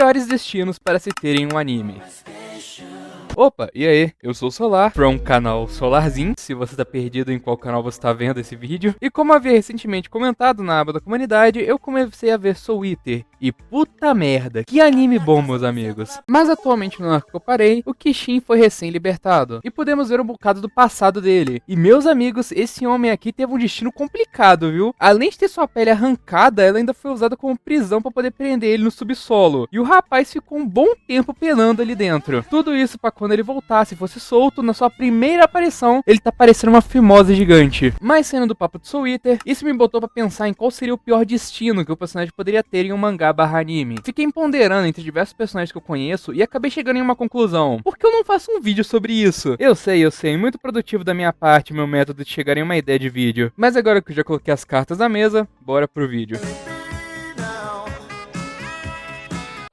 piores destinos para se ter em um anime. Opa, e aí? Eu sou o Solar, from canal Solarzinho, se você tá perdido em qual canal você tá vendo esse vídeo. E como havia recentemente comentado na aba da comunidade, eu comecei a ver Soul Eater. E puta merda, que anime bom, meus amigos. Mas atualmente no arco que eu parei, o Kishin foi recém-libertado. E podemos ver um bocado do passado dele. E meus amigos, esse homem aqui teve um destino complicado, viu? Além de ter sua pele arrancada, ela ainda foi usada como prisão pra poder prender ele no subsolo. E o rapaz ficou um bom tempo penando ali dentro. Tudo isso pra quando ele voltasse e fosse solto, na sua primeira aparição, ele tá parecendo uma fimosa gigante. Mas saindo do papo de Soul Eater, isso me botou pra pensar em qual seria o pior destino que o personagem poderia ter em um mangá/anime. Fiquei ponderando entre diversos personagens que eu conheço e acabei chegando em uma conclusão. Por que eu não faço um vídeo sobre isso? Eu sei, muito produtivo da minha parte meu método de chegar em uma ideia de vídeo. Mas agora que eu já coloquei as cartas na mesa, bora pro vídeo.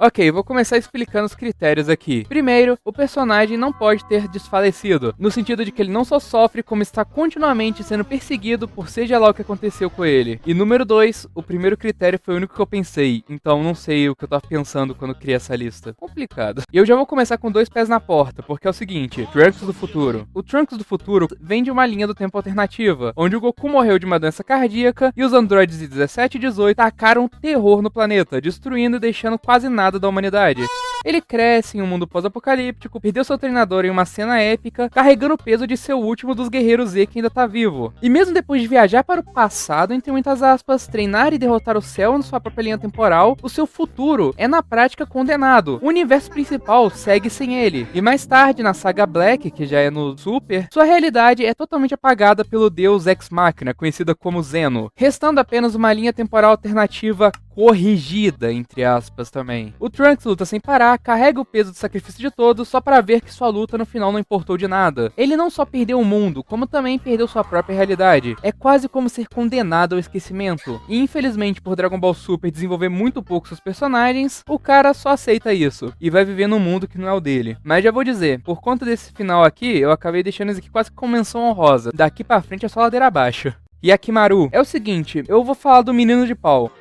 Ok, vou começar explicando os critérios aqui. Primeiro, o personagem não pode ter desfalecido, no sentido de que ele não só sofre, como está continuamente sendo perseguido por seja lá o que aconteceu com ele. E número 2, o primeiro critério foi o único que eu pensei, então não sei o que eu tava pensando quando criei essa lista. Complicado. E eu já vou começar com 2 pés na porta, porque é o seguinte, Trunks do futuro. O Trunks do futuro vem de uma linha do tempo alternativa, onde o Goku morreu de uma doença cardíaca e os androides de 17 e 18 tacaram terror no planeta, destruindo e deixando quase nada da humanidade. Ele cresce em um mundo pós-apocalíptico, perdeu seu treinador em uma cena épica, carregando o peso de ser o último dos guerreiros Z que ainda tá vivo. E mesmo depois de viajar para o passado, entre muitas aspas, treinar e derrotar o céu na sua própria linha temporal, o seu futuro é na prática condenado. O universo principal segue sem ele. E mais tarde, na saga Black, que já é no Super, sua realidade é totalmente apagada pelo deus Ex Machina, conhecida como Zeno, restando apenas uma linha temporal alternativa corrigida, entre aspas, também. O Trunks luta sem parar, carrega o peso do sacrifício de todos, só para ver que sua luta no final não importou de nada. Ele não só perdeu o mundo, como também perdeu sua própria realidade. É quase como ser condenado ao esquecimento. E infelizmente, por Dragon Ball Super desenvolver muito pouco seus personagens, o cara só aceita isso, e vai viver num mundo que não é o dele. Mas já vou dizer, por conta desse final aqui, eu acabei deixando isso aqui quase com menção honrosa. Daqui pra frente é só ladeira abaixo. Yakimaru. É o seguinte, eu vou falar do menino de pau.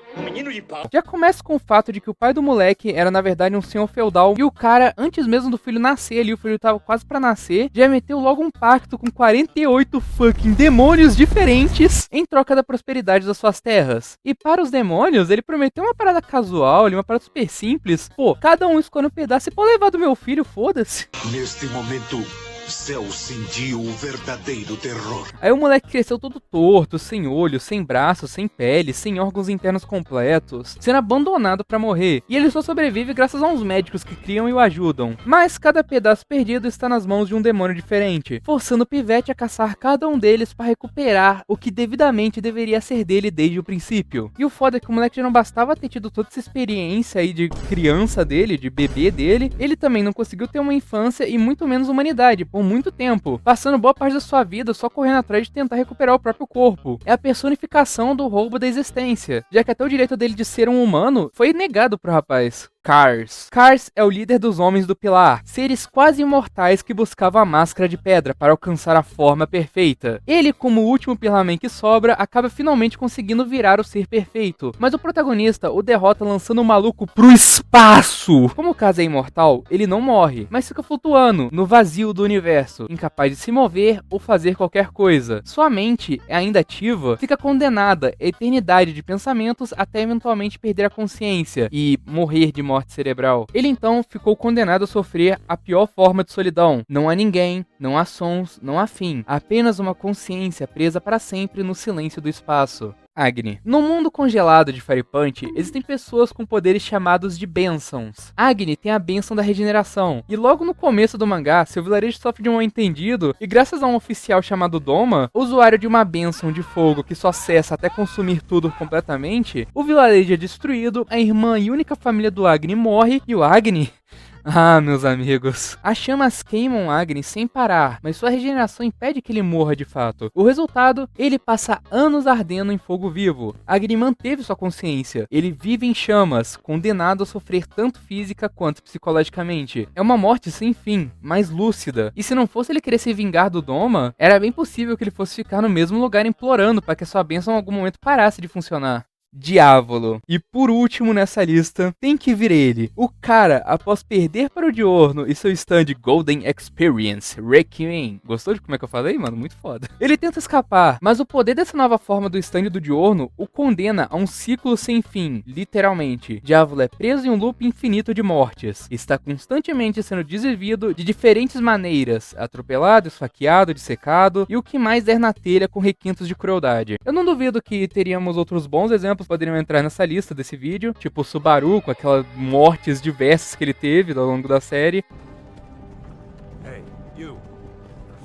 Já começa com o fato de que o pai do moleque era na verdade um senhor feudal e o cara, antes mesmo do filho nascer ali, o filho tava quase pra nascer, já meteu logo um pacto com 48 fucking demônios diferentes em troca da prosperidade das suas terras. E para os demônios, ele prometeu uma parada casual ali, uma parada super simples. Pô, cada um escolhe um pedaço e pode levar do meu filho, foda-se. Neste momento, Cell sentiu o verdadeiro terror. Aí o moleque cresceu todo torto, sem olho, sem braços, sem pele, sem órgãos internos completos, sendo abandonado pra morrer. E ele só sobrevive graças a uns médicos que criam e o ajudam. Mas cada pedaço perdido está nas mãos de um demônio diferente, forçando o pivete a caçar cada um deles para recuperar o que devidamente deveria ser dele desde o princípio. E o foda é que o moleque já não bastava ter tido toda essa experiência aí de criança dele, de bebê dele, ele também não conseguiu ter uma infância e muito menos humanidade, por muito tempo, passando boa parte da sua vida só correndo atrás de tentar recuperar o próprio corpo. É a personificação do roubo da existência, já que até o direito dele de ser um humano foi negado pro rapaz. Cars. Cars é o líder dos Homens do Pilar, seres quase imortais que buscavam a máscara de pedra para alcançar a forma perfeita. Ele, como o último Pilarman que sobra, acaba finalmente conseguindo virar o ser perfeito, mas o protagonista o derrota lançando o maluco pro espaço. Como o Cars é imortal, ele não morre, mas fica flutuando no vazio do universo, incapaz de se mover ou fazer qualquer coisa. Sua mente, ainda ativa, fica condenada à eternidade de pensamentos até eventualmente perder a consciência e morrer de morte cerebral. Ele então ficou condenado a sofrer a pior forma de solidão. Não há ninguém, não há sons, não há fim. Apenas uma consciência presa para sempre no silêncio do espaço. Agni. No mundo congelado de Fire Punch, existem pessoas com poderes chamados de bênçãos. Agni tem a bênção da regeneração, e logo no começo do mangá, seu vilarejo sofre de um mal-entendido, e graças a um oficial chamado Doma, usuário de uma bênção de fogo que só cessa até consumir tudo completamente, o vilarejo é destruído, a irmã e única família do Agni morre, e o Agni... Ah, meus amigos, as chamas queimam Agni sem parar, mas sua regeneração impede que ele morra de fato. O resultado, ele passa anos ardendo em fogo vivo. Agni manteve sua consciência, ele vive em chamas, condenado a sofrer tanto física quanto psicologicamente. É uma morte sem fim, mas lúcida. E se não fosse ele querer se vingar do Doma, era bem possível que ele fosse ficar no mesmo lugar implorando para que a sua bênção em algum momento parasse de funcionar. Diávolo. E por último nessa lista, tem que vir ele. O cara, após perder para o Diorno e seu stand Golden Experience, Requiem. Gostou de como é que eu falei, mano? Muito foda. Ele tenta escapar, mas o poder dessa nova forma do stand do Diorno o condena a um ciclo sem fim, literalmente. Diávolo é preso em um loop infinito de mortes. Está constantemente sendo desvivido de diferentes maneiras, atropelado, esfaqueado, dissecado e o que mais der na telha com requintos de crueldade. Eu não duvido que teríamos outros bons exemplos poderiam entrar nessa lista desse vídeo, tipo o Subaru, com aquelas mortes diversas que ele teve ao longo da série. Hey, you.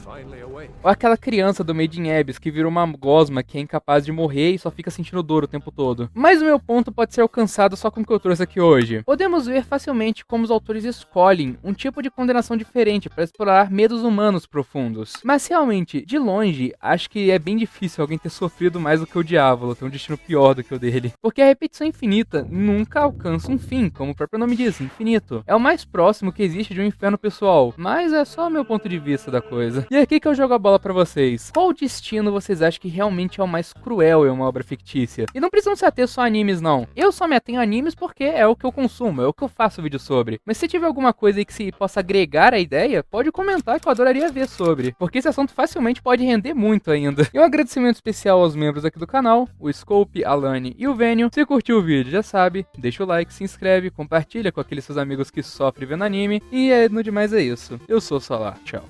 Finally awake. Ou aquela criança do Made in Abyss que virou uma gosma que é incapaz de morrer e só fica sentindo dor o tempo todo. Mas o meu ponto pode ser alcançado só com o que eu trouxe aqui hoje. Podemos ver facilmente como os autores escolhem um tipo de condenação diferente para explorar medos humanos profundos. Mas realmente, de longe, acho que é bem difícil alguém ter sofrido mais do que o Diávolo, ter um destino pior do que o dele. Porque a repetição infinita nunca alcança um fim, como o próprio nome diz, infinito. É o mais próximo que existe de um inferno pessoal, mas é só o meu ponto de vista da coisa. E aqui que eu jogo a bola pra vocês. Qual destino vocês acham que realmente é o mais cruel em uma obra fictícia? E não precisam se ater só a animes, não. Eu só me atenho a animes porque é o que eu consumo, é o que eu faço vídeo sobre. Mas se tiver alguma coisa aí que se possa agregar a ideia, pode comentar que eu adoraria ver sobre. Porque esse assunto facilmente pode render muito ainda. E um agradecimento especial aos membros aqui do canal, o Scope, a Lani e o Vênio. Se curtiu o vídeo, já sabe, deixa o like, se inscreve, compartilha com aqueles seus amigos que sofrem vendo anime. E no demais é isso. Eu sou o Solar. Tchau.